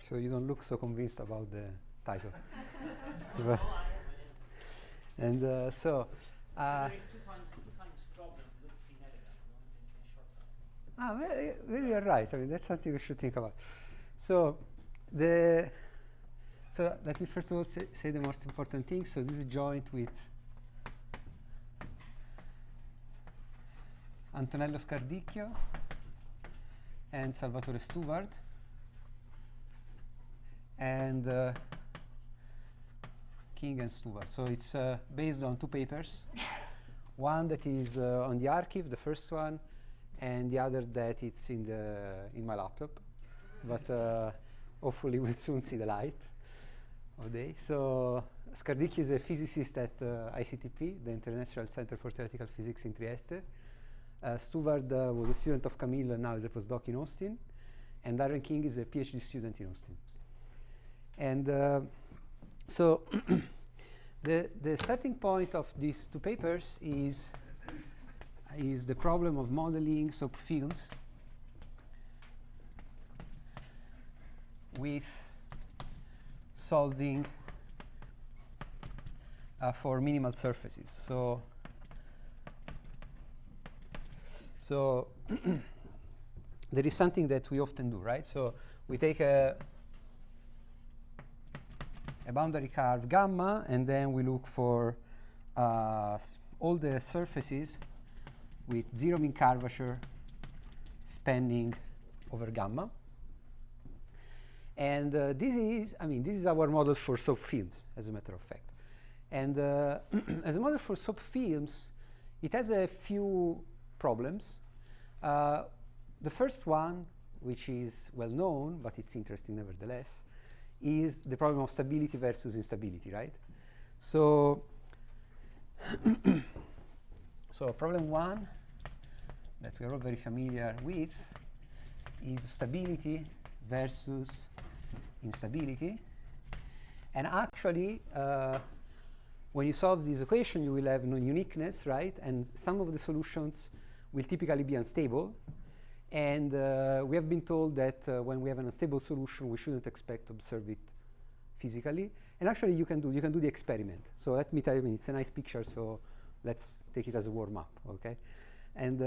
so you don't look so convinced about the title. And so. Two times problem looks inevitable in a short time. Maybe you're right. I mean, that's something we should think about. So let me first of all say the most important thing. So this is joint with Antonello Scardicchio and Salvatore Stuvard, and King and Stuvard. So it's based on two papers. One that is on the archive, the first one, and the other that it's in my laptop. But hopefully we'll soon see the light of day. So Scardicchio is a physicist at ICTP, the International Center for Theoretical Physics in Trieste. Stuvard was a student of Camille and now is a postdoc in Austin. And Darren King is a PhD student in Austin. And so the starting point of these two papers is the problem of modeling subfields with solving for minimal surfaces. So there is something that we often do, right? So we take a boundary curve gamma, and then we look for all the surfaces with zero mean curvature spanning over gamma. And this is our model for subfields, as a matter of fact. And as a model for subfields, it has a few problems. The first one, which is well known, but it's interesting nevertheless, is the problem of stability versus instability, right? So, so problem one that we are all very familiar with is stability versus instability. And actually, when you solve this equation, you will have non-uniqueness, right? And some of the solutions will typically be unstable. And we have been told that when we have an unstable solution, we shouldn't expect to observe it physically. And actually, you can do the experiment. So let me tell you, it's a nice picture, so let's take it as a warm-up, okay? And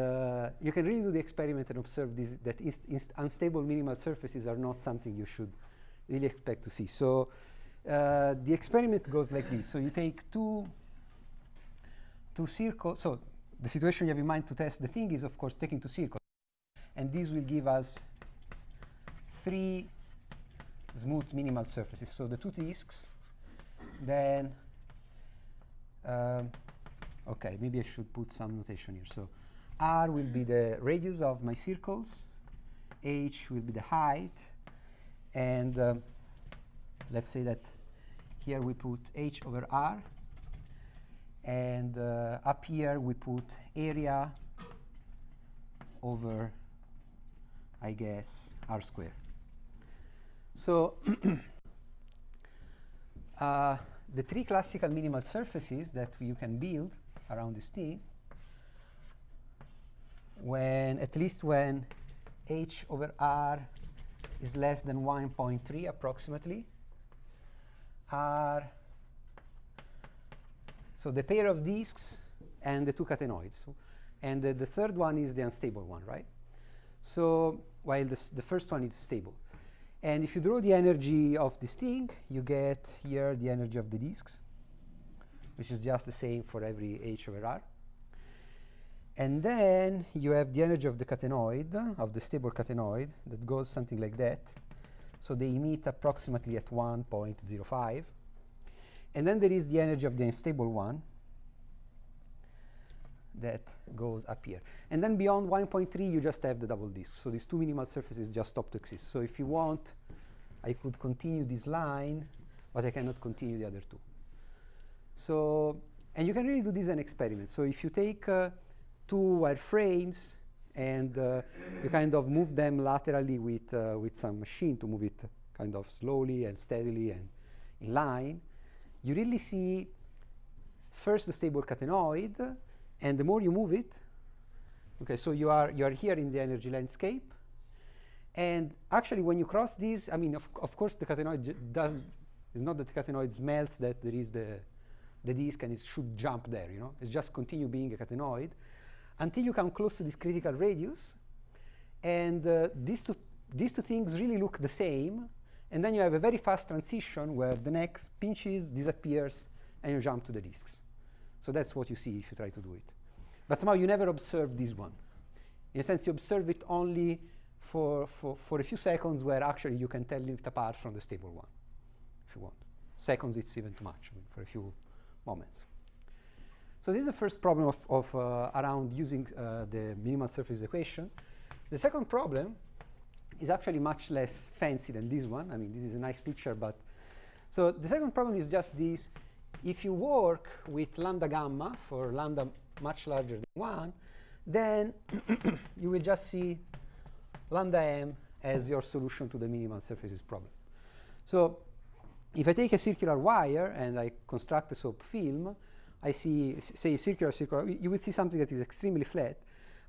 you can really do the experiment and observe that unstable minimal surfaces are not something you should really expect to see. So the experiment goes like this. So you take two circles. So the situation you have in mind to test the thing is, of course, taking two circles. And this will give us 3 smooth minimal surfaces. So the two disks, then, OK, maybe I should put some notation here. So R will be the radius of my circles. H will be the height. And let's say that here we put H over R. And up here we put area over, I guess, R squared. So the 3 classical minimal surfaces that you can build around this thing, at least when H over R is less than 1.3 approximately, are so the pair of disks and the 2 catenoids. And the third one is the unstable one, right? So while the first one is stable. And if you draw the energy of this thing, you get here the energy of the disks, which is just the same for every H over R. And then you have the energy of the catenoid, of the stable catenoid, that goes something like that. So they emit approximately at 1.05. And then there is the energy of the unstable one that goes up here. And then beyond 1.3, you just have the double disk. So these 2 minimal surfaces just stop to exist. So if you want, I could continue this line, but I cannot continue the other 2. So, and you can really do this as an experiment. So if you take 2 wire frames and you kind of move them laterally with some machine to move it kind of slowly and steadily and in line, you really see first the stable catenoid. And the more you move it, okay, so you are here in the energy landscape, And actually, when you cross these, I mean, of course, the catenoid is not that the catenoid melts, that there is the disk and it should jump there, you know? It's just continue being a catenoid until you come close to this critical radius. And these two things really look the same. And then you have a very fast transition where the next pinches, disappears, and you jump to the disks. So that's what you see if you try to do it. But somehow you never observe this one. In a sense, you observe it only for a few seconds where actually you can tell it apart from the stable one, if you want. Seconds, it's even too much, I mean, for a few moments. So this is the first problem of around using the minimal surface equation. The second problem is actually much less fancy than this one. I mean, this is a nice picture, but so the second problem is just this. If you work with lambda gamma for lambda much larger than 1, then you will just see lambda m as your solution to the minimal surfaces problem. So if I take a circular wire and I construct a soap film, I see, say, circular, you will see something that is extremely flat.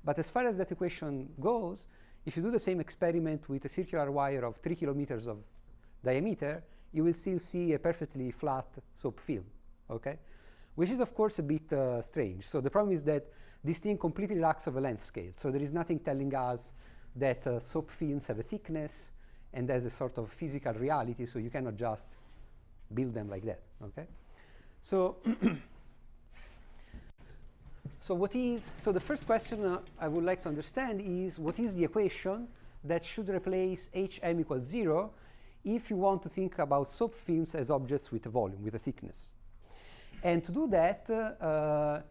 But as far as that equation goes, if you do the same experiment with a circular wire of 3 kilometers of diameter, you will still see a perfectly flat soap film, okay? Which is, of course, a bit strange. So the problem is that this thing completely lacks of a length scale. So there is nothing telling us that soap films have a thickness and there's a sort of physical reality, so you cannot just build them like that, okay? So so the first question I would like to understand is, what is the equation that should replace Hm equals 0 if you want to think about soap films as objects with a volume, with a thickness? And to do that,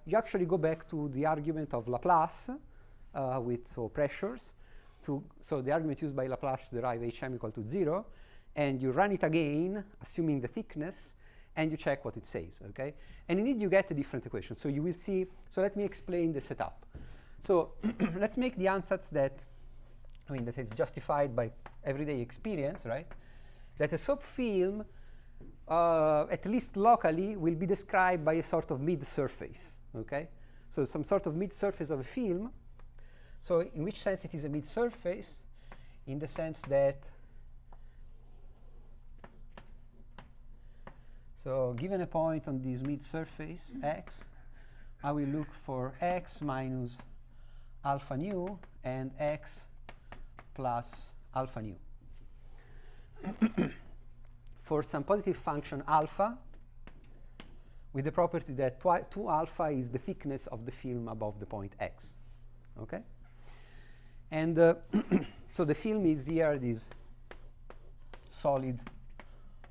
you actually go back to the argument of Laplace with pressures. So the argument used by Laplace to derive Hm equal to 0, and you run it again, assuming the thickness, and you check what it says, okay? And indeed, you get a different equation. So you will see, so let me explain the setup. So let's make the ansatz that, I mean, that is justified by everyday experience, right? That a soap film, at least locally, will be described by a sort of mid-surface, okay? So some sort of mid-surface of a film. So in which sense it is a mid-surface? In the sense that, so given a point on this mid-surface, x, I will look for x minus alpha nu and x plus alpha nu. For some positive function alpha, with the property that 2 alpha is the thickness of the film above the point x, okay? And so the film is here this solid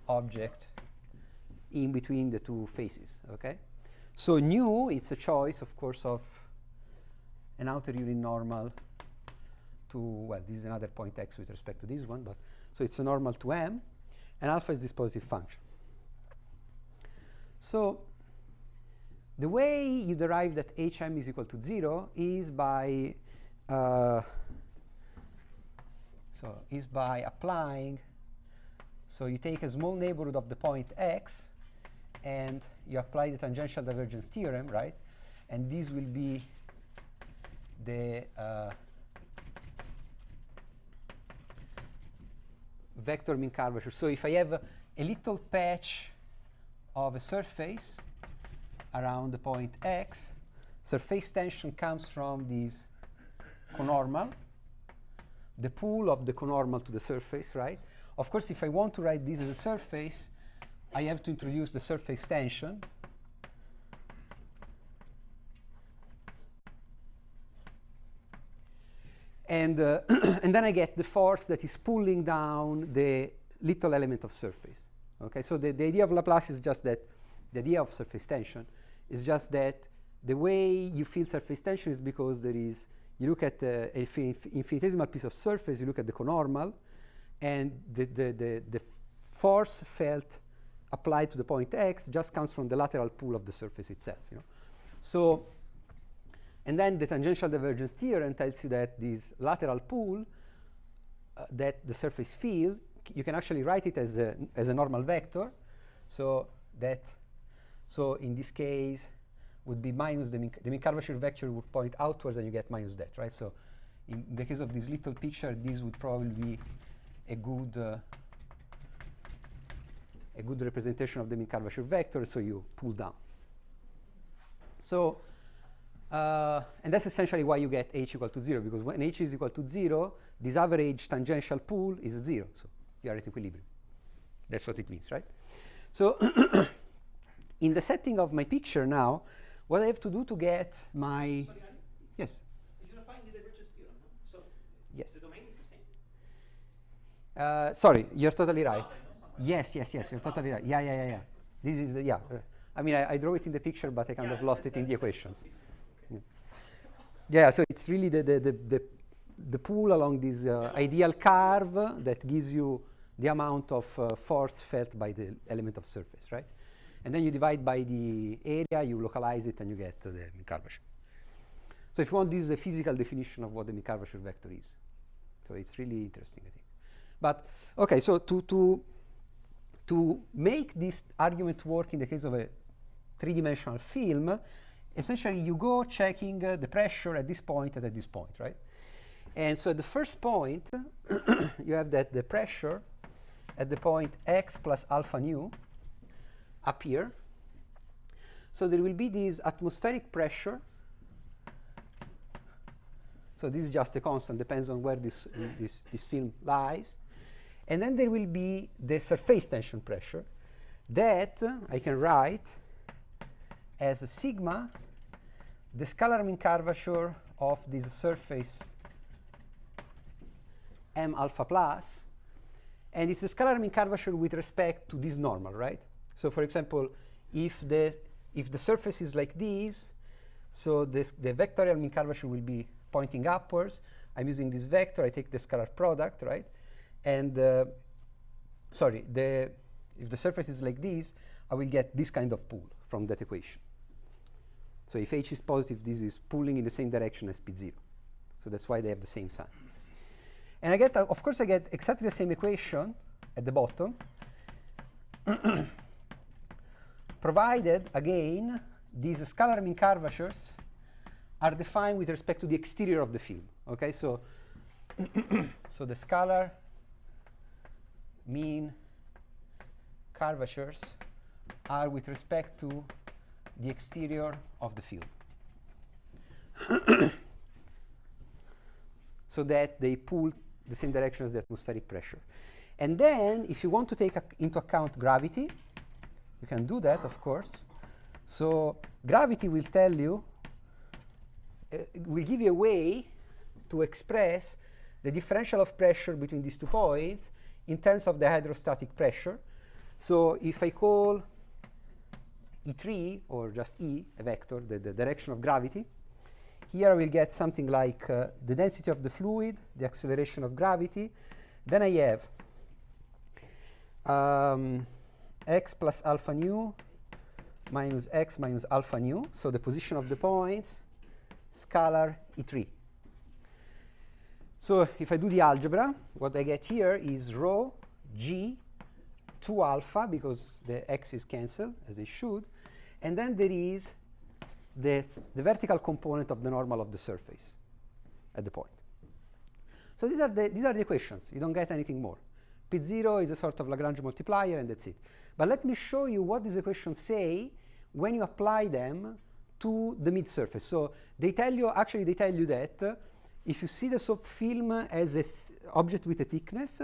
object in between the two faces, okay? So nu, it's a choice, of course, of an outer unit normal to, well, this is another point x with respect to this one, but so it's a normal to m, and alpha is this positive function. So the way you derive that Hm is equal to 0 is by applying, so you take a small neighborhood of the point x, and you apply the tangential divergence theorem, right? And this will be the vector mean curvature. So if I have a little patch of a surface around the point x, surface tension comes from this conormal, the pull of the conormal to the surface, right? Of course, if I want to write this as a surface, I have to introduce the surface tension. And, and then I get the force that is pulling down the little element of surface. Okay, so the idea of Laplace is just that, the idea of surface tension is just that the way you feel surface tension is because there is, you look at an infinitesimal piece of surface, you look at the conormal, and the force felt applied to the point x just comes from the lateral pull of the surface itself, you know. So, and then the tangential divergence theorem tells you that this lateral pull that the surface feel, you can actually write it as a normal vector. So in this case would be minus the mean curvature vector would point outwards, and you get minus that, right? So in the case of this little picture, this would probably be a good representation of the mean curvature vector, so you pull down. So, and that's essentially why you get h equal to 0, because when h is equal to 0, this average tangential pool is 0, so you are at equilibrium. That's what it means, right? So, in the setting of my picture now, what I have to do to get my... Sorry, Ali? Yes? You're applying the divergence theorem, no? So Yes. the domain is the same? Sorry, you're totally right. No, Yes, you're totally right. Yeah. This is the, I mean, I draw it in the picture, but I kind of lost it in the equations. Okay. Yeah, so it's really the pool along this ideal curve that gives you the amount of force felt by the element of surface, right? And then you divide by the area, you localize it, and you get the mean curvature. So if you want, this is a physical definition of what the mean curvature vector is. So it's really interesting, I think. But, okay, so to make this argument work in the case of a three-dimensional film, essentially you go checking the pressure at this point and at this point, right? And so at the first point, you have that the pressure at the point x plus alpha nu up here. So there will be this atmospheric pressure. So this is just a constant, depends on where this film lies. And then there will be the surface tension pressure that I can write as a sigma, the scalar mean curvature of this surface m alpha plus, and it's the scalar mean curvature with respect to this normal, right? So for example, if the surface is like this, so the vectorial mean curvature will be pointing upwards. I'm using this vector, I take the scalar product, right? And if the surface is like this, I will get this kind of pull from that equation. So if h is positive, this is pulling in the same direction as p0. So that's why they have the same sign. And I get, of course, I get exactly the same equation at the bottom, provided, again, these scalar mean curvatures are defined with respect to the exterior of the film. Okay, so so the scalar mean curvatures are with respect to the exterior of the film. So that they pull the same direction as the atmospheric pressure. And then, if you want to take into account gravity, you can do that, of course. So gravity will tell you, will give you a way to express the differential of pressure between these 2 points in terms of the hydrostatic pressure. So if I call E3, or just E, a vector, the direction of gravity, here I will get something like the density of the fluid, the acceleration of gravity. Then I have x plus alpha nu minus x minus alpha nu, so the position of the points, scalar E3. So if I do the algebra, what I get here is rho g 2 alpha, because the x is cancelled, as it should, and then there is the vertical component of the normal of the surface at the point. So these are the equations. You don't get anything more. P0 is a sort of Lagrange multiplier, and that's it. But let me show you what these equations say when you apply them to the mid-surface. So they tell you, actually they tell you that if you see the soap film as an object with a thickness,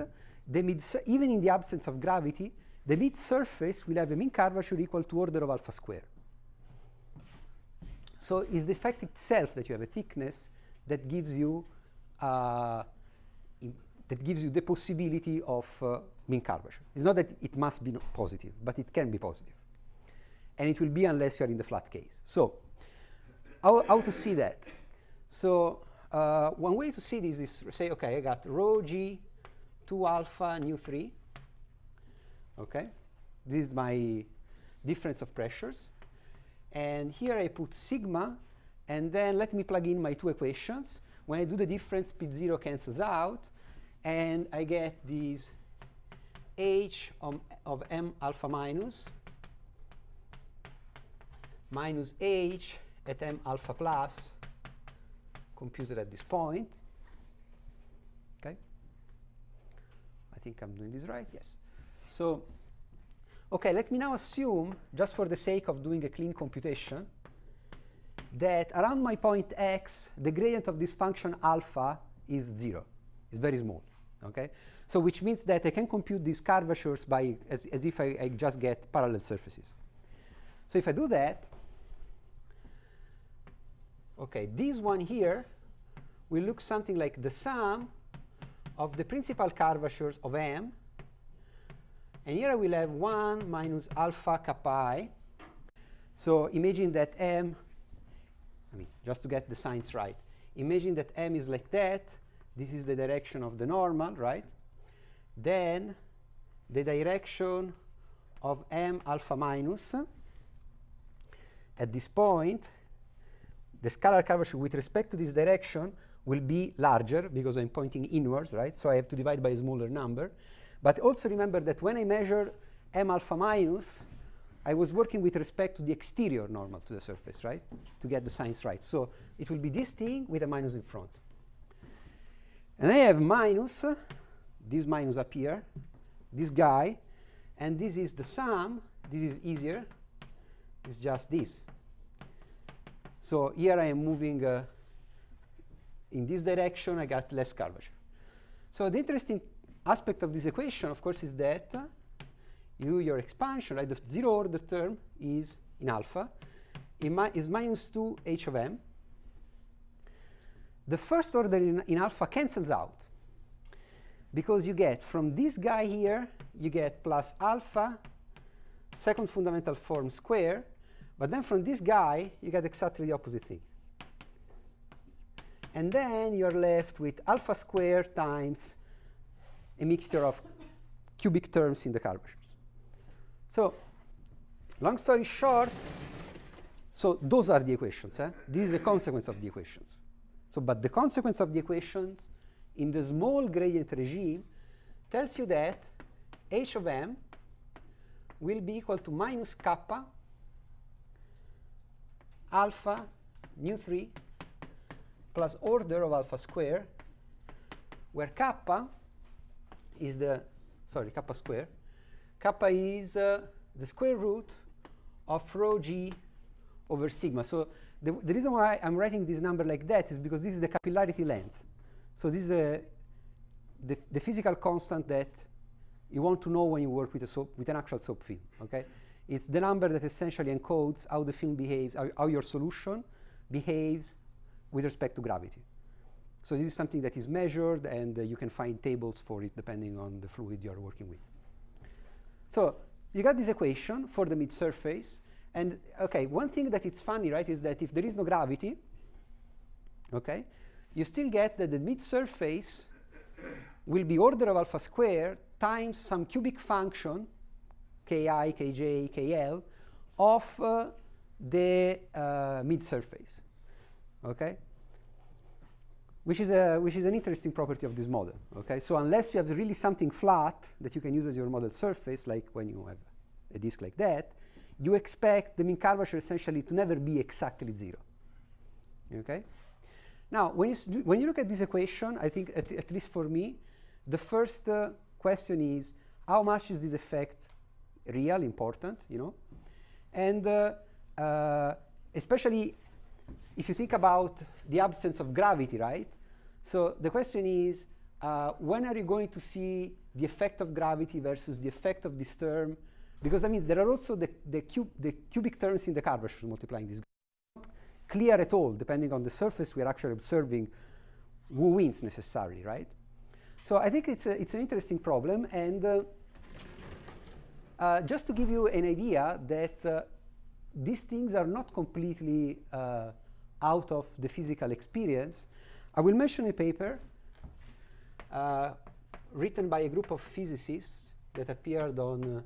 even in the absence of gravity, the mid-surface will have a mean curvature equal to order of alpha square. So it's the effect itself that you have a thickness that gives you the possibility of mean curvature. It's not that it must be positive, but it can be positive. And it will be unless you are in the flat case. So how to see that? So one way to see this is say, okay, I got rho g 2 alpha nu 3. Okay, this is my difference of pressures. And here I put sigma, and then let me plug in my 2 equations. When I do the difference, P0 cancels out, and I get these h of m alpha minus h at m alpha plus computed at this point. think I'm doing this right, yes. So, okay, let me now assume, just for the sake of doing a clean computation, that around my point x, the gradient of this function alpha is 0. It's very small, okay? So which means that I can compute these curvatures by as if I just get parallel surfaces. So if I do that, okay, this one here will look something like the sum of the principal curvatures of M. And here I will have 1 minus alpha kappa I. So imagine that M, I mean, just to get the signs right, imagine that M is like that. This is the direction of the normal, right? Then the direction of M alpha minus at this point, the scalar curvature with respect to this direction will be larger because I'm pointing inwards, right? So I have to divide by a smaller number. But also remember that when I measure M alpha minus, I was working with respect to the exterior normal to the surface, right? To get the signs right. So it will be this thing with a minus in front. And I have minus, this minus up here, this guy, and this is the sum. This is easier. It's just this. So here I am moving in this direction. I got less curvature. So the interesting aspect of this equation, of course, is that you do your expansion, right? The zero order term is in alpha. Is minus 2 h of m. The first order in alpha cancels out because you get from this guy here, you get plus alpha second fundamental form square. But then from this guy, you get exactly the opposite thing. And then you're left with alpha squared times a mixture of cubic terms in the curvatures. So long story short, so those are the equations. This is the consequence of the equations. So, but the consequence of the equations in the small gradient regime tells you that h of m will be equal to minus kappa alpha nu 3 plus order of alpha square, where kappa is the, sorry, kappa square. Kappa is the square root of rho g over sigma. So the reason why I'm writing this number like that is because this is the capillarity length. So this is the physical constant that you want to know when you work with an actual soap film. Okay, it's the number that essentially encodes how the film behaves, how your solution behaves with respect to gravity. So this is something that is measured, and you can find tables for it depending on the fluid you're working with. So you got this equation for the mid-surface. And okay, one thing that is funny, right, is that if there is no gravity, okay, you still get that the mid-surface will be order of alpha squared times some cubic function, ki, kj, kl, of the mid-surface, okay? Which is an interesting property of this model, okay? So unless you have really something flat that you can use as your model surface, like when you have a disk like that, you expect the mean curvature essentially to never be exactly 0, okay? Now, when you look at this equation, I think, at least for me, the first question is, how much is this effect real, important, you know? And especially if you think about the absence of gravity, right? So the question is, when are you going to see the effect of gravity versus the effect of this term? Because that means there are also the cubic terms in the curvature multiplying this. Not clear at all, depending on the surface we are actually observing, who wins necessarily, right? So I think it's an interesting problem. And just to give you an idea that these things are not completely out of the physical experience, I will mention a paper written by a group of physicists that appeared on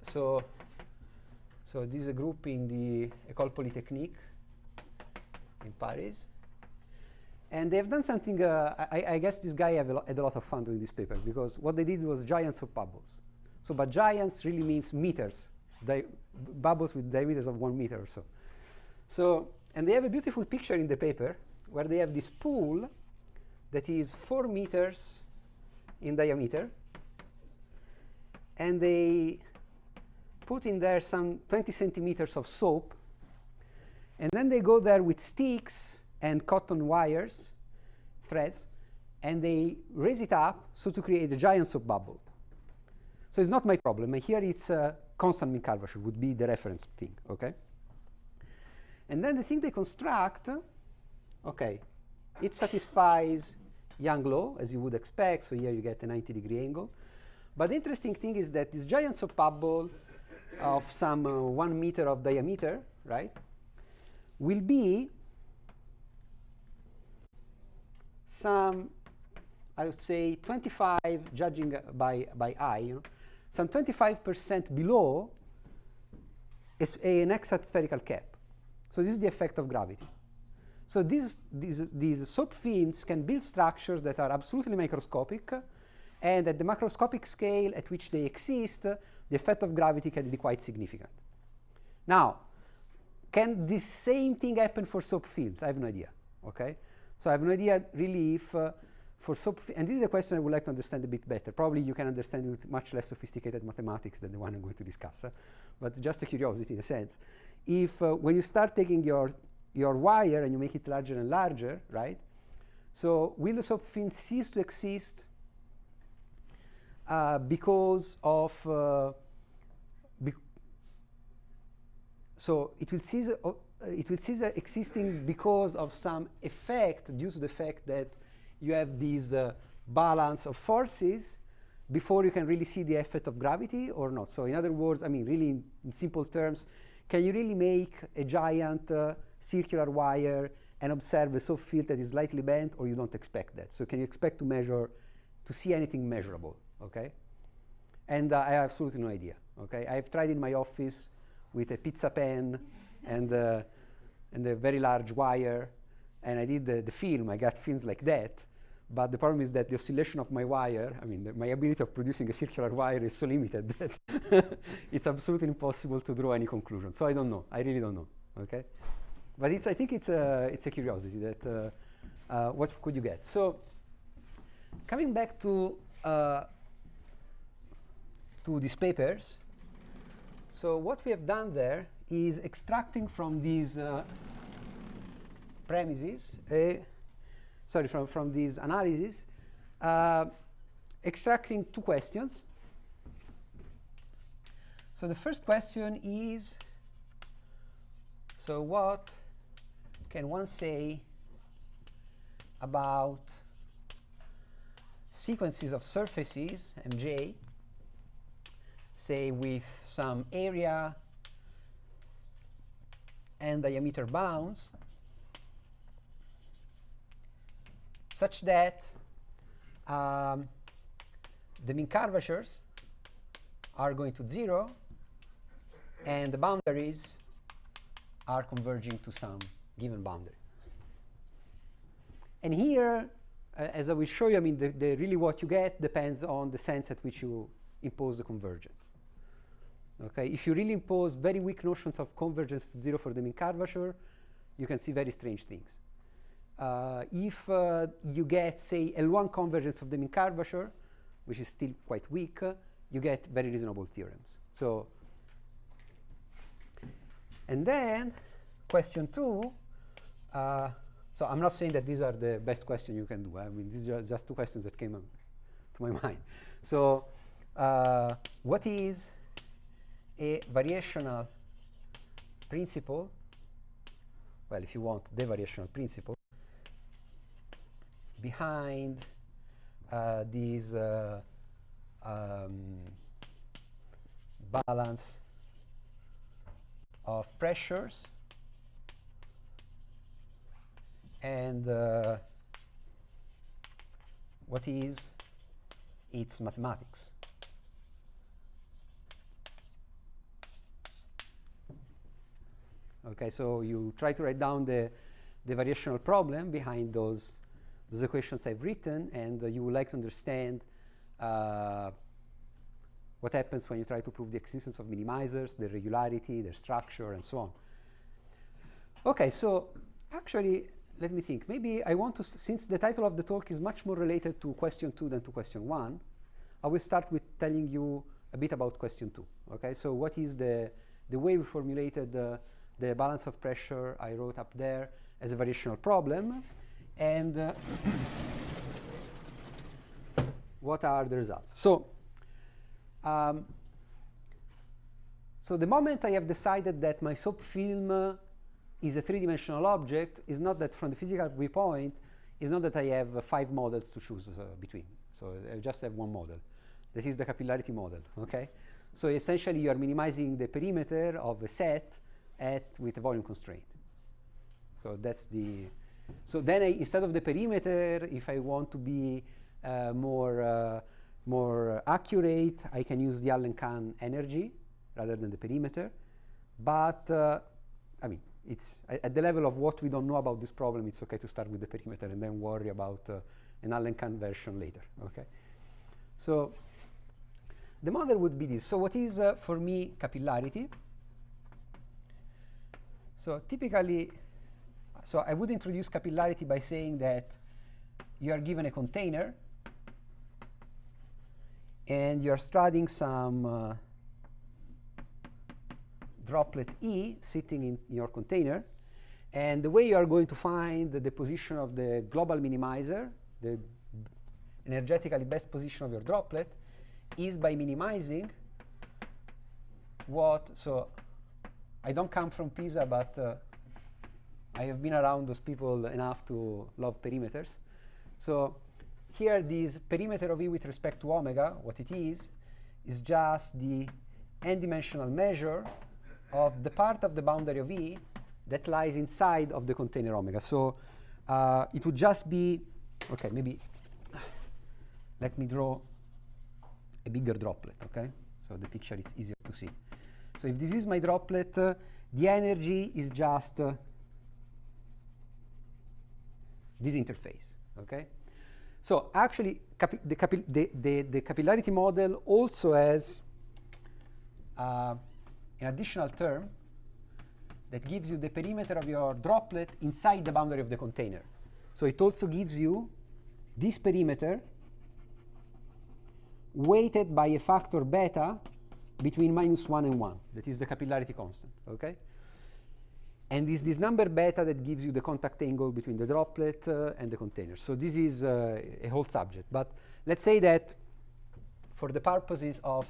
so this is a group in the École Polytechnique in Paris. And they've done something, I guess this guy had a lot of fun doing this paper, because what they did was giants of bubbles. So, but giants really means meters, bubbles with diameters of 1 meter or so. So, and they have a beautiful picture in the paper where they have this pool that is 4 meters in diameter, and they put in there some 20 centimeters of soap, and then they go there with sticks and cotton wires, threads, and they raise it up so to create a giant soap bubble. So it's not my problem. Here it's constant mean curvature would be the reference thing, okay? And then the thing they construct, okay, it satisfies Young law, as you would expect, so here you get a 90-degree angle. But the interesting thing is that this giant soap bubble of some 1 meter of diameter, right, will be some, I would say, 25, judging by eye, you know, some 25% below an exact spherical cap. So this is the effect of gravity. So these soap films can build structures that are absolutely microscopic, and at the macroscopic scale at which they exist, the effect of gravity can be quite significant. Now, can this same thing happen for soap films? I have no idea. Okay, so I have no idea really if for soap, and this is a question I would like to understand a bit better. Probably you can understand it with much less sophisticated mathematics than the one I'm going to discuss, but just a curiosity in a sense. If when you start taking your wire and you make it larger and larger, right? So will the soap film cease to exist because of so it will cease existing because of some effect due to the fact that you have this balance of forces before you can really see the effect of gravity or not. So in other words, I mean, really in simple terms, can you really make a giant circular wire and observe a soap field that is slightly bent, or you don't expect that? So can you expect to see anything measurable, okay? And I have absolutely no idea, okay? I've tried in my office with a pizza pen and a very large wire, and I did the film. I got films like that, but the problem is that the oscillation of my wire, I mean, my ability of producing a circular wire is so limited that it's absolutely impossible to draw any conclusion. So I don't know. I really don't know, okay? But I think it's a curiosity that what could you get? So coming back to these papers, so what we have done there is extracting from these premises, from these analyses, extracting two questions. So the first question is, so what can one say about sequences of surfaces, MJ, say with some area and diameter bounds, such that the mean curvatures are going to 0 and the boundaries are converging to some given boundary. And here, as I will show you, I mean, really what you get depends on the sense at which you impose the convergence. Okay, if you really impose very weak notions of convergence to 0 for the mean curvature, you can see very strange things. If you get, say, L1 convergence of the mean curvature, which is still quite weak, you get very reasonable theorems. So, and then question 2. So I'm not saying that these are the best questions you can do. I mean, these are just two questions that came to my mind. So, what is a variational principle? Well, if you want, the variational principle behind these balance of pressures and what is its mathematics. Okay, so you try to write down the variational problem behind those equations I've written, and you would like to understand what happens when you try to prove the existence of minimizers, their regularity, their structure, and so on. Okay, so actually, let me think. Maybe I want to, since the title of the talk is much more related to question 2 than to question 1, I will start with telling you a bit about question 2. Okay, so what is the way we formulated the balance of pressure I wrote up there as a variational problem, and what are the results? So, so the moment I have decided that my soap film is a three-dimensional object, is not that from the physical viewpoint, is not that I have 5 models to choose between. So I just have one model. This is the capillarity model, okay? So essentially you are minimizing the perimeter of a set with a volume constraint. So that's the, so then instead of the perimeter, if I want to be more accurate, I can use the Allen-Kahn energy rather than the perimeter. But I mean, it's at the level of what we don't know about this problem, it's okay to start with the perimeter and then worry about an Allen-Kahn version later, okay? So the model would be this. So what is, for me, capillarity? So typically, so I would introduce capillarity by saying that you are given a container and you are studying some droplet E sitting in your container, and the way you are going to find the position of the global minimizer, the energetically best position of your droplet, is by minimizing what, so I don't come from Pisa, but I have been around those people enough to love perimeters. So here this perimeter of E with respect to omega, what it is just the n-dimensional measure of the part of the boundary of E that lies inside of the container omega. So it would just be, okay, maybe let me draw a bigger droplet, okay? So the picture is easier to see. So if this is my droplet, the energy is just this interface, okay? So actually, the capillarity model also has an additional term that gives you the perimeter of your droplet inside the boundary of the container. So it also gives you this perimeter weighted by a factor beta between -1 and 1. That is the capillarity constant, okay? And it's this number beta that gives you the contact angle between the droplet and the container. So this is a whole subject. But let's say that for the purposes of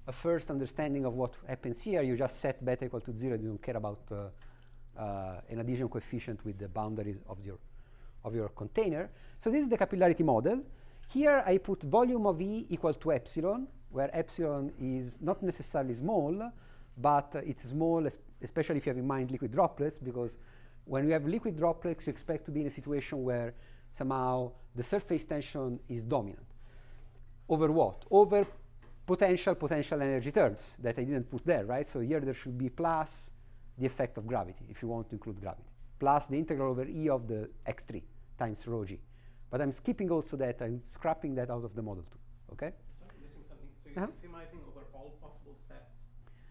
a first understanding of what happens here, you just set beta equal to 0. You don't care about an addition coefficient with the boundaries of your container. So this is the capillarity model. Here I put volume of E equal to epsilon, where epsilon is not necessarily small, but it's small, especially if you have in mind liquid droplets, because when you have liquid droplets, you expect to be in a situation where somehow the surface tension is dominant. Over what? Over potential energy terms that I didn't put there, right? So here there should be plus the effect of gravity, if you want to include gravity, plus the integral over E of the x3 times rho g. But I'm skipping also that, I'm scrapping that out of the model too, okay? So I'm missing something. So you're optimizing over all possible sets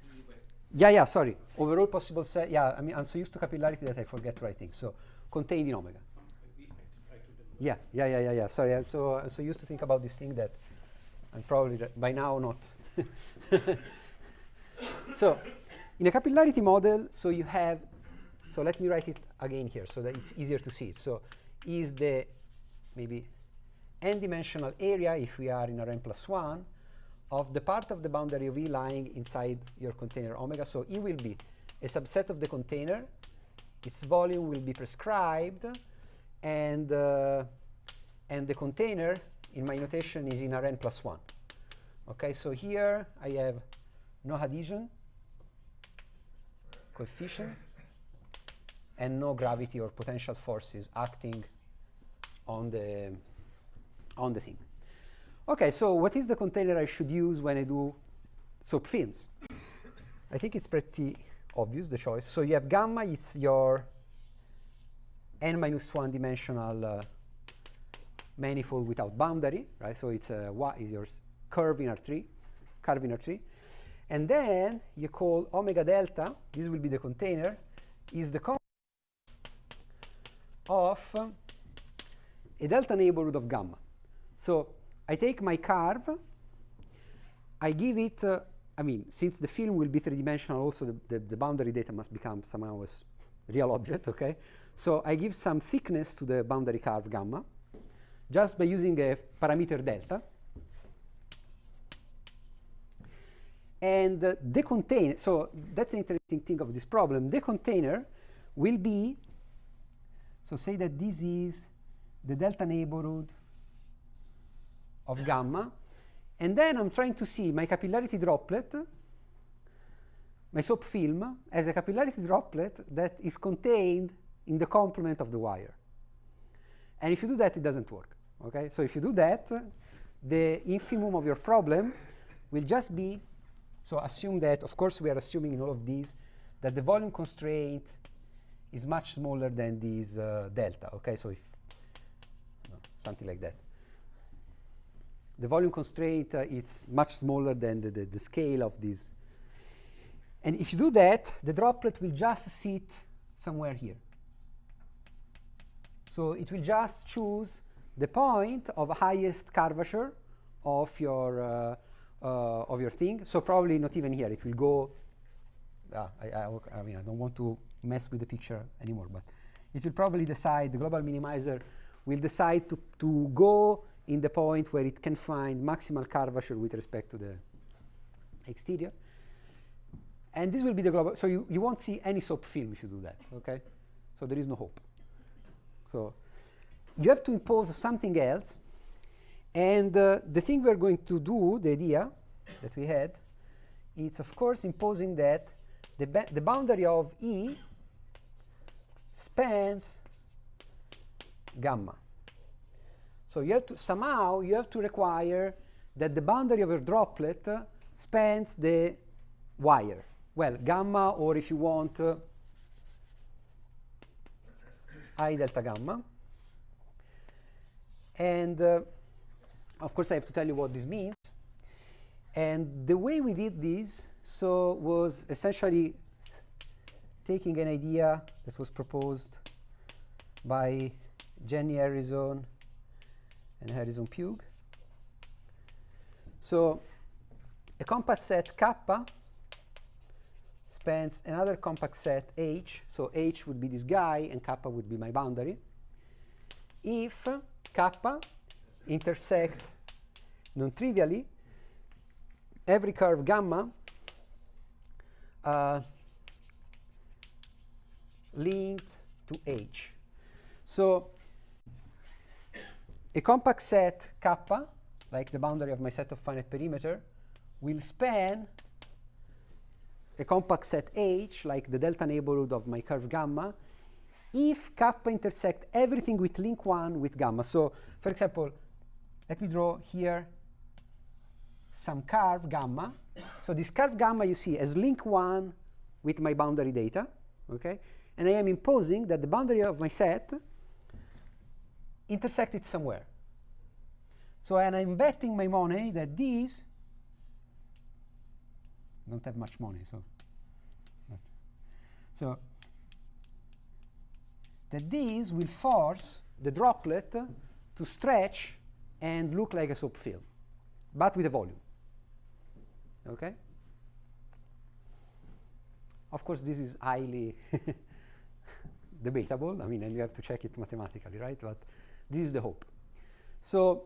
anyway. Yeah, sorry. Over all possible sets, yeah, I mean, I'm so used to capillarity that I forget writing. So contained in omega. Yeah. Sorry, I'm so used to think about this thing that I'm probably by now not. So in a capillarity model, so you have, so let me write it again here so that it's easier to see it. So is the maybe n-dimensional area, if we are in Rn plus 1, of the part of the boundary of E lying inside your container omega. So E will be a subset of the container. Its volume will be prescribed, and the container, in my notation, is in Rn plus 1. Okay, so here I have no adhesion coefficient and no gravity or potential forces acting on the thing. Okay, so what is the container I should use when I do soap films? I think it's pretty obvious, the choice. So you have gamma, it's your n-1 dimensional manifold without boundary, right? So it's your curve in R3, and then you call omega delta, this will be the container, is the constant of a delta neighborhood of gamma. So I take my curve, I give it, I mean, since the film will be three-dimensional, also the boundary data must become somehow a real object, okay? So I give some thickness to the boundary curve gamma, just by using a parameter delta. And the container, so that's the interesting thing of this problem. The container will be, so say that this is the delta neighborhood of gamma, and then I'm trying to see my capillarity droplet, my soap film, as a capillarity droplet that is contained in the complement of the wire. And if you do that, it doesn't work. Okay? So if you do that, the infimum of your problem will just be, so assume that, of course, we are assuming in all of these that the volume constraint is much smaller than this delta. Okay? So if something like that. The volume constraint is much smaller than the scale of this. And if you do that, the droplet will just sit somewhere here. So it will just choose the point of highest curvature of your thing. So probably not even here. It will go. I mean, I don't want to mess with the picture anymore, but it will probably decide. The global minimizer will decide to go in the point where it can find maximal curvature with respect to the exterior. And this will be the global. So you won't see any soap film if you do that. Okay. So there is no hope. So you have to impose something else. And the thing we're going to do, the idea that we had, is of course imposing that the boundary of E spans gamma. So you have to somehow you have to require that the boundary of your droplet spans the wire. Well, gamma, or if you want, I delta gamma. And of course, I have to tell you what this means. And the way we did this was essentially taking an idea that was proposed by Jenny Harrison and Harrison Pugh. So a compact set kappa spans another compact set H. So H would be this guy, and kappa would be my boundary. If kappa intersect non-trivially every curve gamma linked to H. So a compact set kappa, like the boundary of my set of finite perimeter, will span a compact set H, like the delta neighborhood of my curve gamma, if kappa intersect everything with link 1 with gamma. So, for example, let me draw here some curve gamma. So this curve gamma you see as link 1 with my boundary data, okay? And I am imposing that the boundary of my set intersect it somewhere. So and I'm betting my money that these don't have much money, so that these will force the droplet to stretch and look like a soap film, but with a volume. Okay? Of course, this is highly debatable. I mean, and you have to check it mathematically, right? But this is the hope. So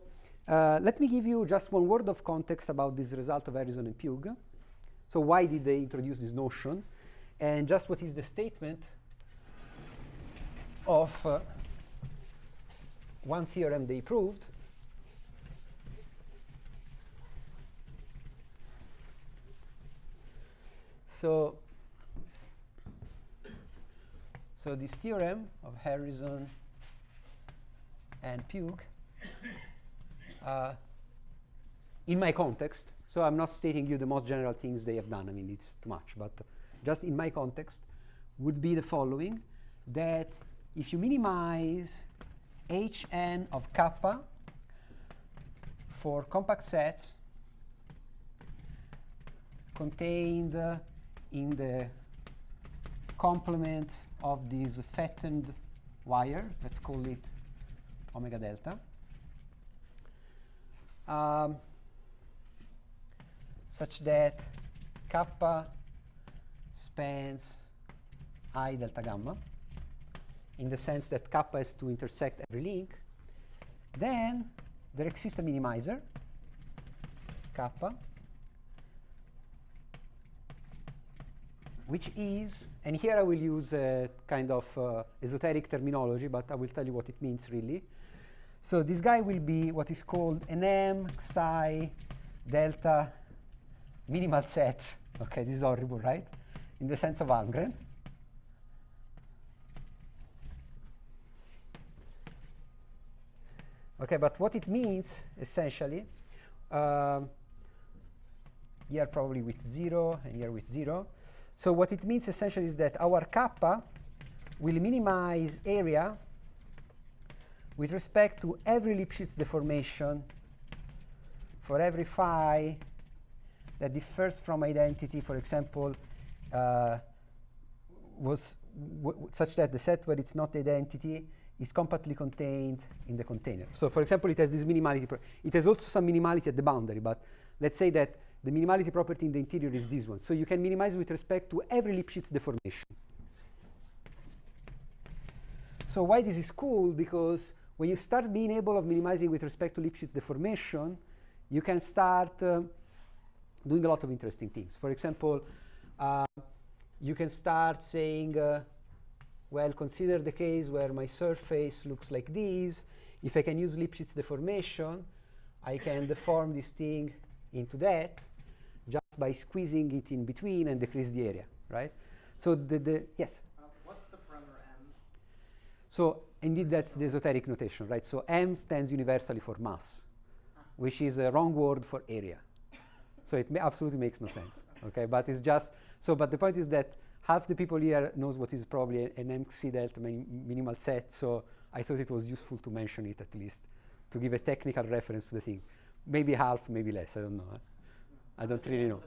let me give you just one word of context about this result of Harrison and Pugh. So why did they introduce this notion? And just what is the statement of one theorem they proved. So this theorem of Harrison and Pugh, in my context, so I'm not stating you the most general things they have done, I mean, it's too much, but just in my context, would be the following, that if you minimize Hn of kappa for compact sets contained in the complement of this fattened wire. Let's call it omega delta. Such that kappa spans I delta gamma, in the sense that kappa has to intersect every link. Then there exists a minimizer, kappa, which is, and here I will use a kind of esoteric terminology, but I will tell you what it means really. So this guy will be what is called an M psi delta minimal set. Okay, this is horrible, right? In the sense of Almgren. Okay, but what it means essentially, here probably with 0 and here with 0. So what it means essentially is that our kappa will minimize area with respect to every Lipschitz deformation for every phi that differs from identity, for example, was such that the set where it's not identity is compactly contained in the container. So for example, it has this minimality. It has also some minimality at the boundary, but let's say that the minimality property in the interior is this one. So you can minimize with respect to every Lipschitz deformation. So why this is cool? Because when you start being able of minimizing with respect to Lipschitz deformation, you can start doing a lot of interesting things. For example, you can start saying, well, consider the case where my surface looks like this. If I can use Lipschitz deformation, I can deform this thing into that just by squeezing it in between and decrease the area, right? So yes? What's the parameter M? So indeed, that's the esoteric notation, right? So M stands universally for mass, which is a wrong word for area. So it absolutely makes no sense, okay? But it's just, so, but the point is that half the people here knows what is probably an MC delta minimal set, so I thought it was useful to mention it at least, to give a technical reference to the thing. Maybe half, maybe less, I don't know. I don't really know.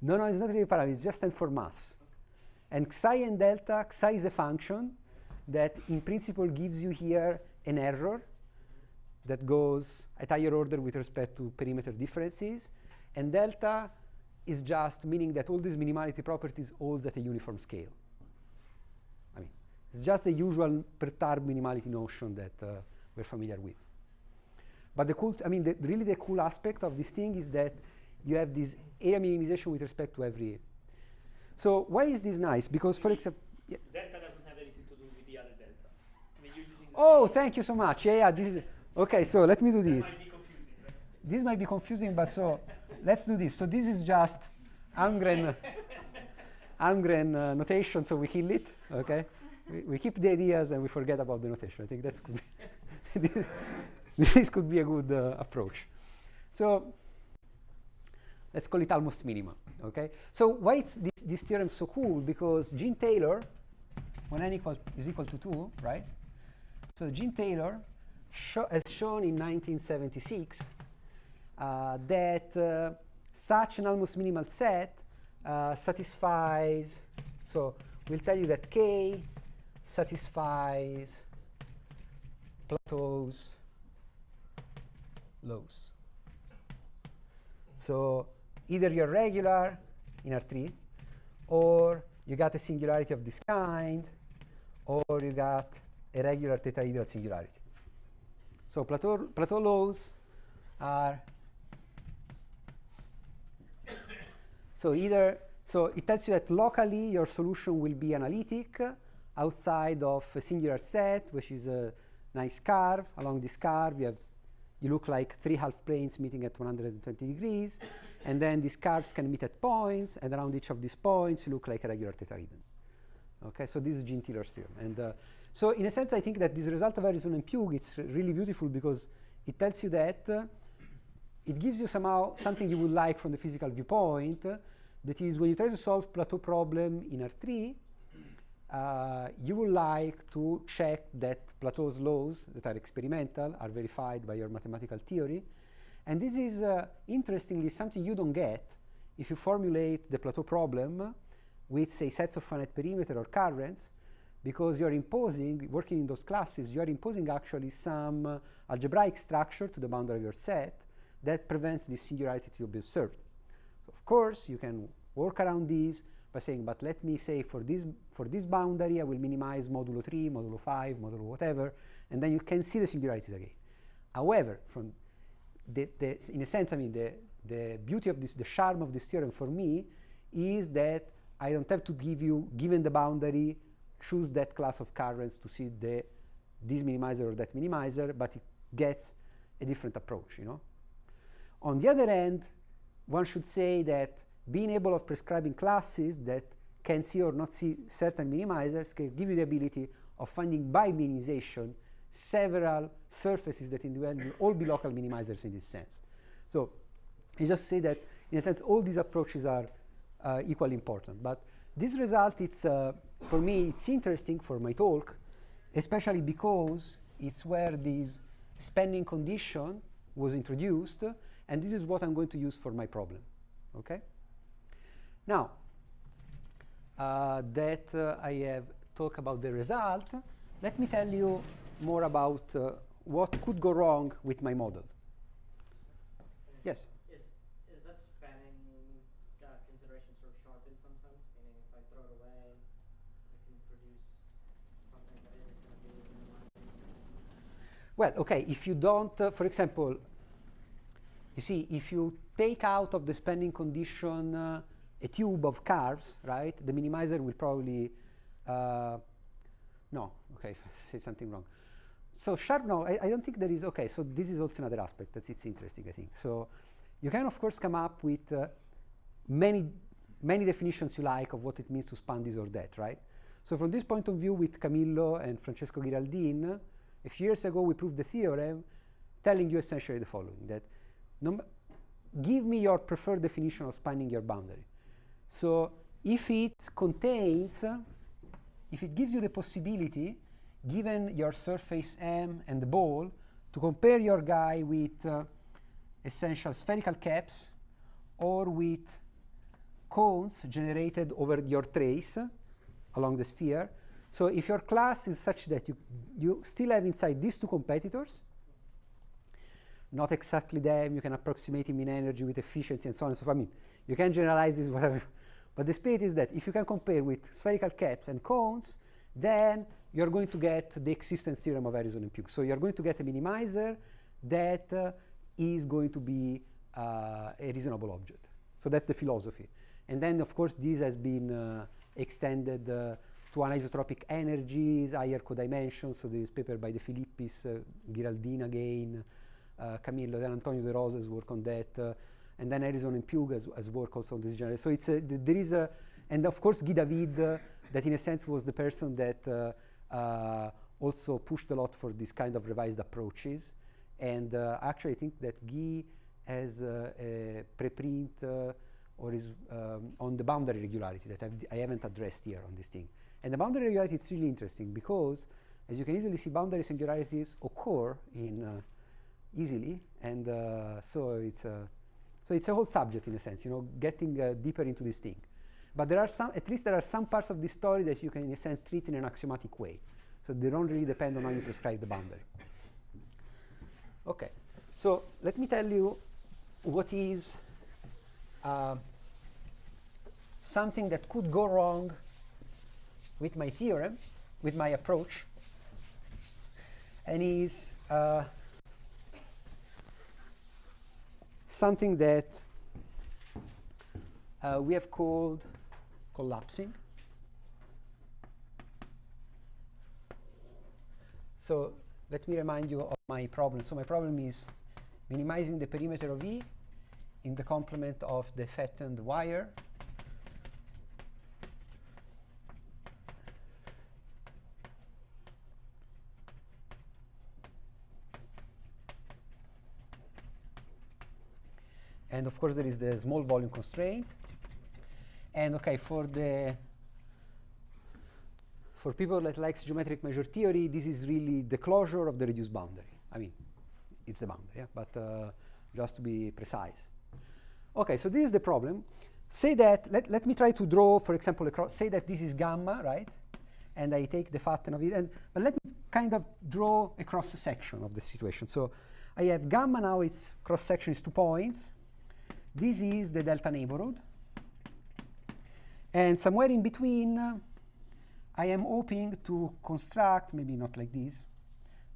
No, it's not really a parameter, it's just stands for mass. And psi and delta, psi is a function that in principle gives you here an error that goes at higher order with respect to perimeter differences. And delta is just meaning that all these minimality properties holds at a uniform scale. I mean, it's just the usual perturbed minimality notion that we're familiar with. But the cool, really the cool aspect of this thing is that you have this area minimization with respect to every. So why is this nice? Because, for example, yeah. Delta doesn't have anything to do with the other delta. I mean, you're using oh, thank you so much. Yeah, this is okay. So let me do this. Might be confusing. This might be confusing, but so let's do this. So this is just Almgren notation. So we kill it. Okay, we keep the ideas and we forget about the notation. I think that's could be this could be a good approach. So let's call it almost minima. Okay. So why is this theorem so cool? Because Gene Taylor, when n is equal to 2, right? So Gene Taylor has shown in 1976 that such an almost minimal set satisfies. So we'll tell you that K satisfies Plateau's laws. So either you're regular in R3, or you got a singularity of this kind, or you got a regular tetrahedral singularity. So Plateau laws are so it tells you that locally your solution will be analytic outside of a singular set, which is a nice curve. Along this curve, you look like 3 half planes meeting at 120 degrees, and then these curves can meet at points, and around each of these points, you look like a regular tetrahedron. Okay, so this is Gene Taylor's theorem. And so in a sense, I think that this result of Harrison and Pugh, it's really beautiful because it tells you that it gives you somehow something you would like from the physical viewpoint. That is, when you try to solve Plateau problem in R3, you would like to check that Plateau's laws that are experimental are verified by your mathematical theory. And this is, interestingly, something you don't get if you formulate the Plateau problem with, say, sets of finite perimeter or currents, because you're imposing, working in those classes, you're imposing actually some algebraic structure to the boundary of your set that prevents this singularity to be observed. So of course, you can work around these by saying, but let me say for this boundary, I will minimize modulo 3, modulo 5, modulo whatever, and then you can see the singularities again. However, from in a sense, I mean, the beauty of this, the charm of this theorem for me is that I don't have to give you, given the boundary, choose that class of currents to see this minimizer or that minimizer, but it gets a different approach, you know. On the other hand, one should say that being able of prescribing classes that can see or not see certain minimizers can give you the ability of finding by minimization several surfaces that in the end will all be local minimizers in this sense. So I just say that in a sense all these approaches are equally important. But this result, it's for me, it's interesting for my talk, especially because it's where this spanning condition was introduced, and this is what I'm going to use for my problem. Okay? Now, that I have talked about the result, let me tell you more about what could go wrong with my model. Yes? Is that spanning consideration sort of sharp in some sense? Meaning if I throw it away, I can produce something that isn't going to be minimized? Well, okay, if you don't, for example, you see, if you take out of the spanning condition a tube of curves, right, the minimizer will probably, no, okay, if I said something wrong. So sharp, no, I don't think there is, okay, so this is also another aspect that's it's interesting, I think. So you can, of course, come up with many definitions you like of what it means to span this or that, right? So from this point of view with Camillo and Francesco Giraldin, a few years ago we proved the theorem telling you essentially the following, that give me your preferred definition of spanning your boundary. So if it contains, if it gives you the possibility, given your surface M and the ball, to compare your guy with essential spherical caps or with cones generated over your trace along the sphere. So if your class is such that you still have inside these two competitors, not exactly them, you can approximate him in energy with efficiency and so on and so forth. I mean, you can generalize this, whatever. But the spirit is that if you can compare with spherical caps and cones, then you're going to get the existence theorem of Harrison and Pugh. So you're going to get a minimizer that is going to be a reasonable object. So that's the philosophy. And then, of course, this has been extended to anisotropic energies, higher codimensions. So there is paper by De Filippis, Giraldin again, Camillo, then Antonio De Rosa's work on that, and then Harrison and Pugh has work also on this genre. So it's there is a, and of course Guy David, that in a sense was the person that also pushed a lot for this kind of revised approaches. And actually I think that Guy has a preprint or is on the boundary regularity that I haven't addressed here on this thing. And the boundary regularity is really interesting because, as you can easily see, boundary singularities occur in easily, and so it's a whole subject in a sense, you know, getting deeper into this thing. But there are some, at least there are some parts of this story that you can in a sense treat in an axiomatic way. So they don't really depend on how you prescribe the boundary. Okay, so let me tell you what is something that could go wrong with my theorem, with my approach, and is something that we have called collapsing. So let me remind you of my problem. So my problem is minimizing the perimeter of E in the complement of the fattened wire and of course there is the small volume constraint. And okay, for people that likes geometric measure theory, this is really the closure of the reduced boundary. I mean, it's the boundary, yeah? But just to be precise. Okay, so this is the problem. Say that, let me try to draw, for example, say that this is gamma, right? and I take the flatten of it. But let me kind of draw a cross-section of the situation. So I have gamma now, its cross-section is 2 points. This is the delta neighborhood. And somewhere in between, I am hoping to construct, maybe not like this.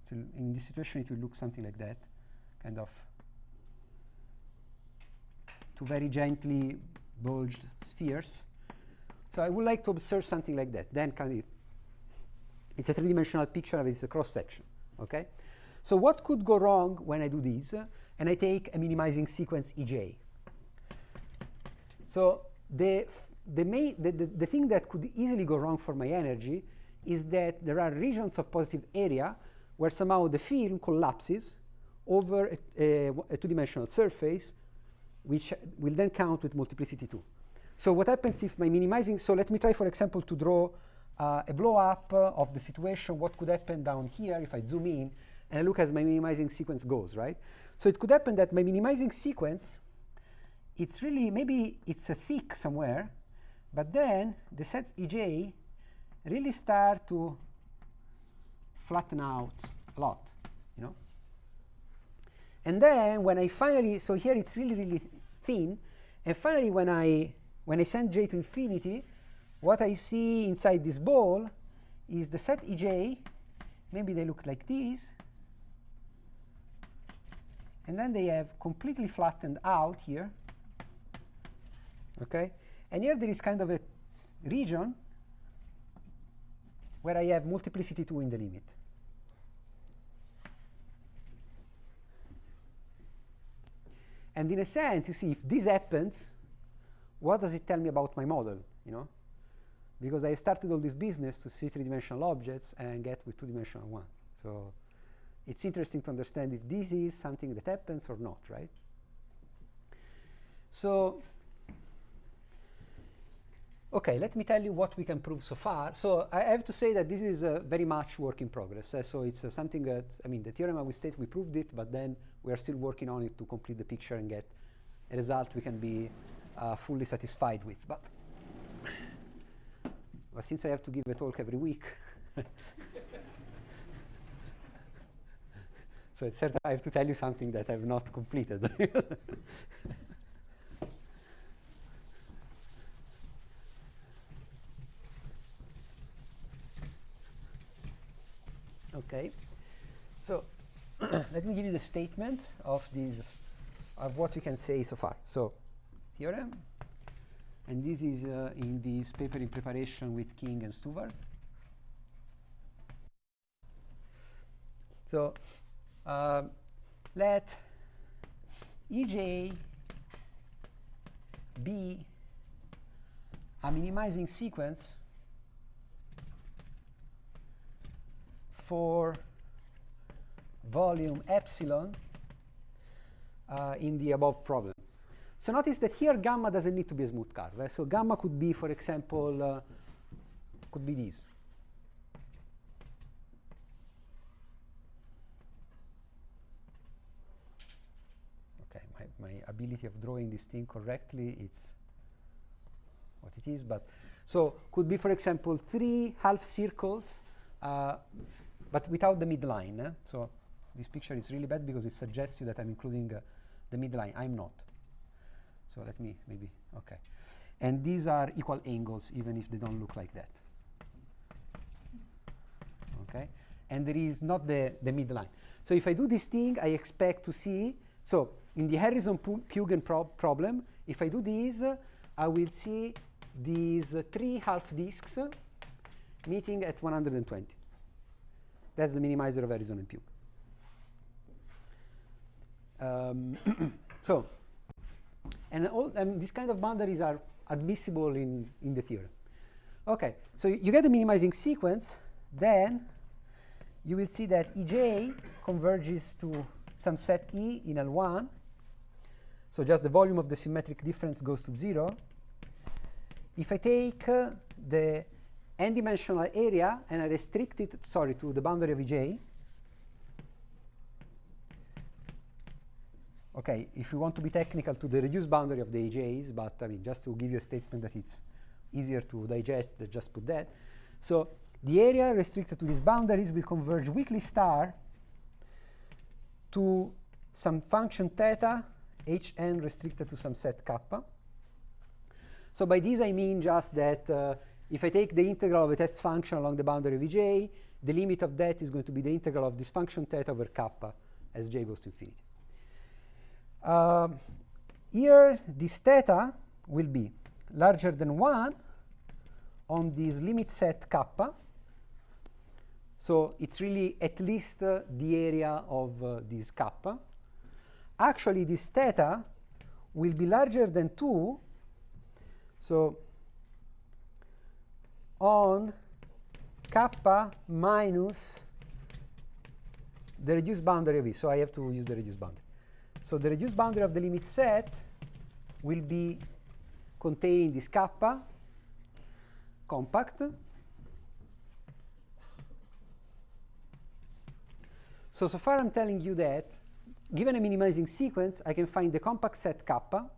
So in this situation, it will look something like that, kind of 2 very gently bulged spheres. So I would like to observe something like that. Then it's a 3-dimensional picture of its cross-section. Okay? So what could go wrong when I do this? And I take a minimizing sequence EJ. So the thing that could easily go wrong for my energy is that there are regions of positive area where somehow the film collapses over a 2-dimensional surface, which will then count with multiplicity 2. So what happens if my minimizing, so let me try, for example, to draw a blow-up of the situation, what could happen down here if I zoom in and I look as my minimizing sequence goes, right? So it could happen that my minimizing sequence, it's really, maybe it's a thick somewhere, but then the sets EJ really start to flatten out a lot, you know? And then when I finally, so here it's really, really thin, and finally when I send J to infinity, what I see inside this ball is the set EJ, maybe they look like this, and then they have completely flattened out here, okay? And here there is kind of a region where I have multiplicity 2 in the limit. And in a sense, you see, if this happens, what does it tell me about my model, you know? Because I started all this business to see 3-dimensional objects and get with 2-dimensional one. So it's interesting to understand if this is something that happens or not, right? So, okay, let me tell you what we can prove so far. So I have to say that this is very much work in progress. So it's something that, I mean, the theorem I will state, we proved it, but then we are still working on it to complete the picture and get a result we can be fully satisfied with. But since I have to give a talk every week, so it's certain I have to tell you something that I have not completed. Okay, so let me give you the statement of what we can say so far. So, theorem, and this is in this paper in preparation with King and Stewart. So, let EJ be a minimizing sequence for volume epsilon in the above problem. So notice that here gamma doesn't need to be a smooth curve. So gamma could be, for example, could be this. Okay, my ability of drawing this thing correctly, it's what it is. But so could be, for example, 3 half circles, but without the midline. So this picture is really bad because it suggests you that I'm including the midline. I'm not. So let me maybe, okay. And these are equal angles, even if they don't look like that. Okay? And there is not the midline. So if I do this thing, I expect to see, so in the Harrison-Pugin problem, if I do this, I will see these 3 half disks meeting at 120. That's the minimizer of Harrison and Pugin. So, and these kind of boundaries are admissible in the theorem. Okay, so you get a minimizing sequence, then you will see that EJ converges to some set E in L1. So just the volume of the symmetric difference goes to 0. If I take the n-dimensional area and I restrict it, to the boundary of EJ. Okay, if you want to be technical, to the reduced boundary of the EJs, but I mean, just to give you a statement that it's easier to digest, just put that. So the area restricted to these boundaries will converge weakly star to some function theta, Hn restricted to some set kappa. So by this I mean just that if I take the integral of a test function along the boundary of Vj, the limit of that is going to be the integral of this function theta over kappa as j goes to infinity. Here, this theta will be larger than 1 on this limit set kappa. So it's really at least the area of this kappa. Actually, this theta will be larger than 2. So on kappa minus the reduced boundary of V. So I have to use the reduced boundary. So the reduced boundary of the limit set will be containing this kappa compact. So far I'm telling you that given a minimizing sequence, I can find the compact set kappa,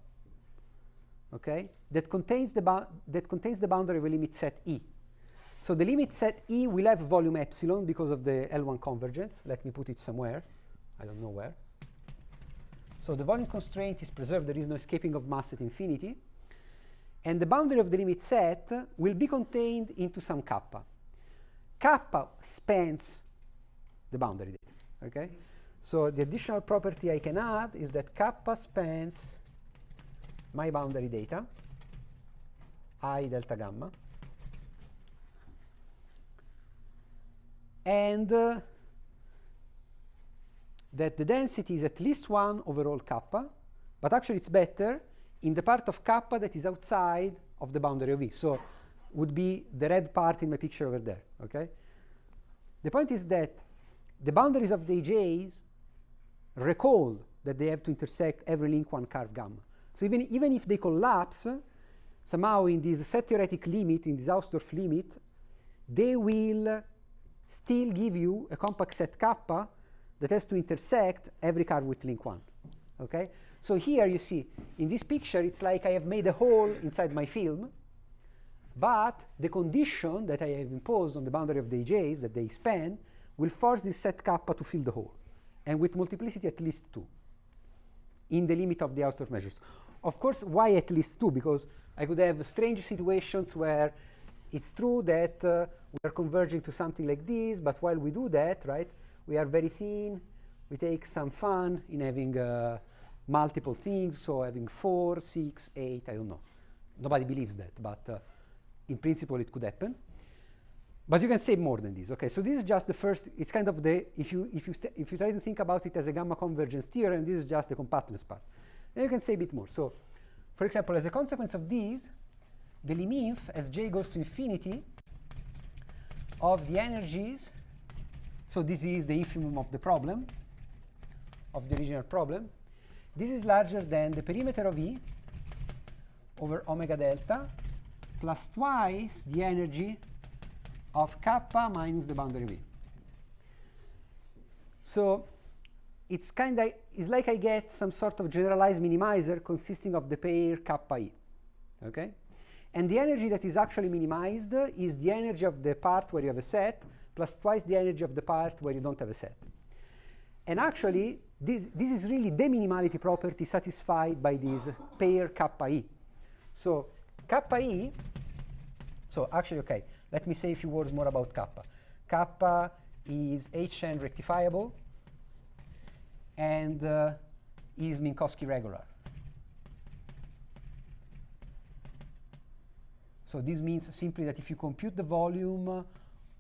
okay, that contains the boundary of a limit set E. So the limit set E will have volume epsilon because of the L1 convergence. Let me put it somewhere. I don't know where. So the volume constraint is preserved. There is no escaping of mass at infinity. And the boundary of the limit set will be contained into some kappa. Kappa spans the boundary data. Okay? So the additional property I can add is that kappa spans my boundary data, I delta gamma. And that the density is at least 1 over all kappa, but actually it's better in the part of kappa that is outside of the boundary of V. So would be the red part in my picture over there. Okay? The point is that the boundaries of the J's recall that they have to intersect every link 1 curve gamma. So even if they collapse, somehow in this set theoretic limit, in this Hausdorff limit, they will still give you a compact set kappa that has to intersect every curve with link 1. Okay? So here you see, in this picture, it's like I have made a hole inside my film, but the condition that I have imposed on the boundary of the J's that they span will force this set kappa to fill the hole, and with multiplicity at least 2 in the limit of the Hausdorff measures. Of course, why at least 2? Because I could have strange situations where it's true that we are converging to something like this, but while we do that, right, we are very thin. We take some fun in having multiple things, so having 4, 6, 8, I don't know. Nobody believes that, but in principle it could happen. But you can say more than this. Okay, so this is just the first. It's kind of the if you try to think about it as a gamma convergence theorem, this is just the compactness part. Then you can say a bit more. So, for example, as a consequence of these, the lim as j goes to infinity of the energies. So this is the infimum of the problem, of the original problem. This is larger than the perimeter of E over omega delta plus twice the energy of kappa minus the boundary of E. So it's like I get some sort of generalized minimizer consisting of the pair kappa E. Okay? And the energy that is actually minimized is the energy of the part where you have a set plus twice the energy of the part where you don't have a set. And actually, this is really the minimality property satisfied by this pair kappa E. So kappa E, so actually, okay, let me say a few words more about kappa. Kappa is Hn rectifiable and is Minkowski regular. So this means simply that if you compute the volume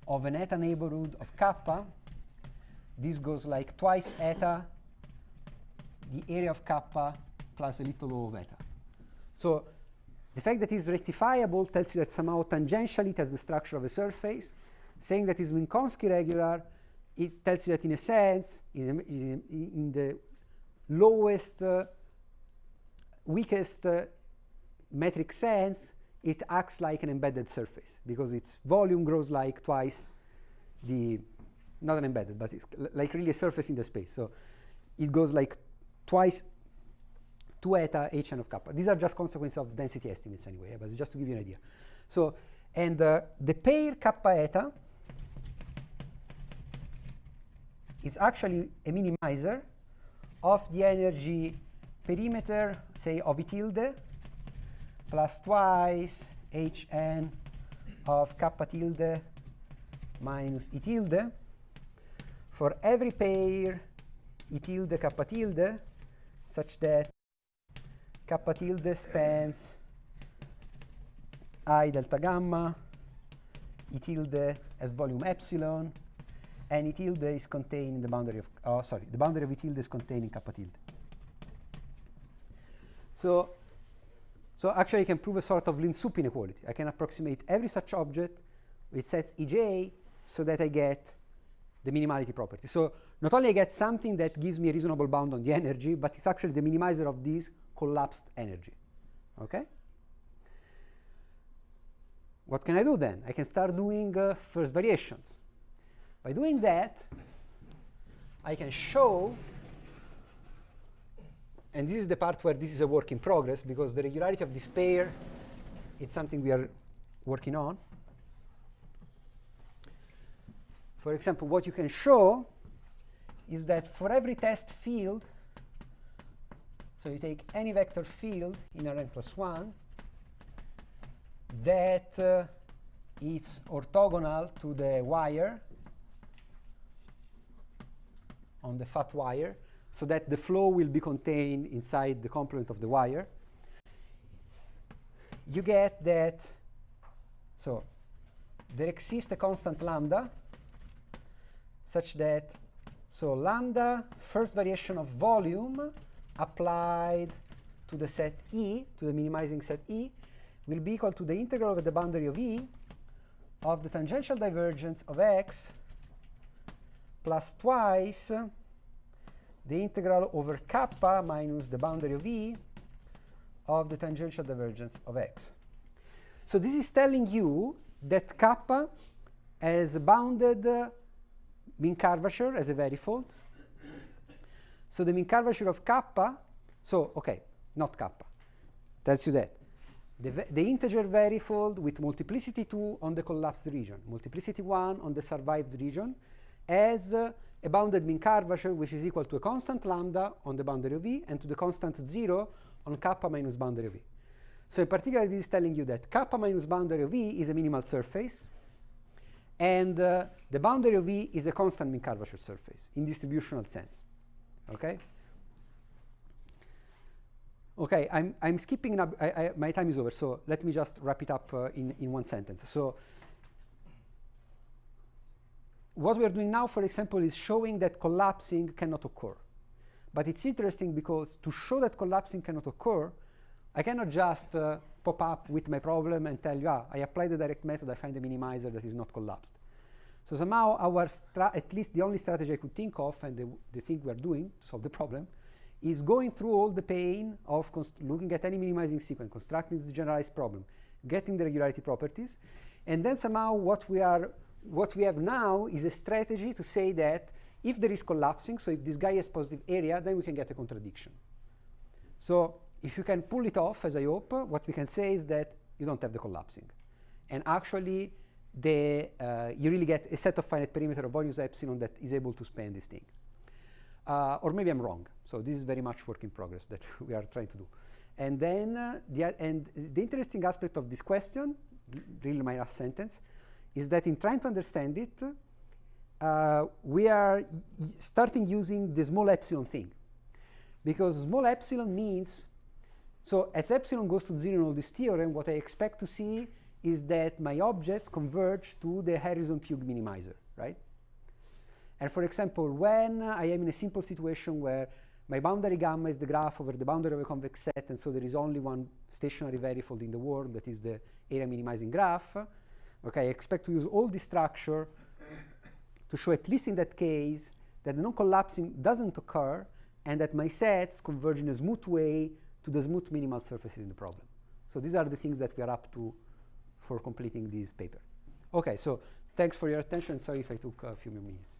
of an eta neighborhood of kappa, this goes like twice eta, the area of kappa plus a little o of eta. So the fact that it's rectifiable tells you that somehow tangentially it has the structure of a surface. Saying that it's Minkowski regular, it tells you that in a sense, in the lowest, weakest metric sense, it acts like an embedded surface because its volume grows like twice the, not an embedded, but it's like really a surface in the space. So it goes like twice 2 eta Hn of kappa. These are just consequences of density estimates anyway, but it's just to give you an idea. So, and the pair kappa eta is actually a minimizer of the energy perimeter, say, of E tilde plus twice Hn of kappa tilde minus E tilde for every pair E tilde kappa tilde, such that kappa tilde spans I delta gamma, E tilde as volume epsilon, and E tilde is contained in the boundary of, the boundary of E tilde is contained in kappa tilde. So actually I can prove a sort of Lin soup inequality. I can approximate every such object with sets Ej so that I get the minimality property. So not only I get something that gives me a reasonable bound on the energy, but it's actually the minimizer of this collapsed energy. Okay? What can I do then? I can start doing first variations. By doing that, I can show, and this is the part where this is a work in progress, because the regularity of this pair is something we are working on. For example, what you can show is that for every test field, so you take any vector field in Rn plus 1, that it's orthogonal to the wire, on the fat wire, so that the flow will be contained inside the complement of the wire. You get that, so there exists a constant lambda, such that, so lambda, first variation of volume applied to the set E, to the minimizing set E, will be equal to the integral of the boundary of E of the tangential divergence of x plus twice the integral over kappa minus the boundary of E of the tangential divergence of x. So this is telling you that kappa has bounded mean curvature as a varifold. So the mean curvature of kappa, so okay, not kappa, tells you that the integer varifold with multiplicity 2 on the collapsed region, multiplicity 1 on the survived region, has a bounded mean curvature which is equal to a constant lambda on the boundary of E and to the constant 0 on kappa minus boundary of E. So in particular, this is telling you that kappa minus boundary of E is a minimal surface, and the boundary of E is a constant mean curvature surface in distributional sense. Okay? Okay, I'm skipping, my time is over, so let me just wrap it up in one sentence. So what we are doing now, for example, is showing that collapsing cannot occur. But it's interesting because to show that collapsing cannot occur, I cannot just pop up with my problem and tell you, I apply the direct method, I find a minimizer that is not collapsed. So somehow at least the only strategy I could think of, and the thing we are doing to solve the problem, is going through all the pain of looking at any minimizing sequence, constructing this generalized problem, getting the regularity properties, and then somehow what we have now is a strategy to say that if there is collapsing, so if this guy has positive area, then we can get a contradiction. So if you can pull it off, as I hope, what we can say is that you don't have the collapsing. And actually, you really get a set of finite perimeter of volumes epsilon that is able to span this thing. Or maybe I'm wrong. So this is very much work in progress that we are trying to do. And then the interesting aspect of this question, really my last sentence, is that in trying to understand it, we are starting using the small epsilon thing. Because small epsilon means, so as epsilon goes to 0 in all this theorem, what I expect to see is that my objects converge to the Harrison-Pugh minimizer, right? And for example, when I am in a simple situation where my boundary gamma is the graph over the boundary of a convex set, and so there is only one stationary varifold in the world, that is the area minimizing graph, okay, I expect to use all this structure to show, at least in that case, that the non-collapsing doesn't occur, and that my sets converge in a smooth way to the smooth minimal surfaces in the problem. So these are the things that we are up to for completing this paper. Okay, so thanks for your attention. Sorry if I took a few more minutes.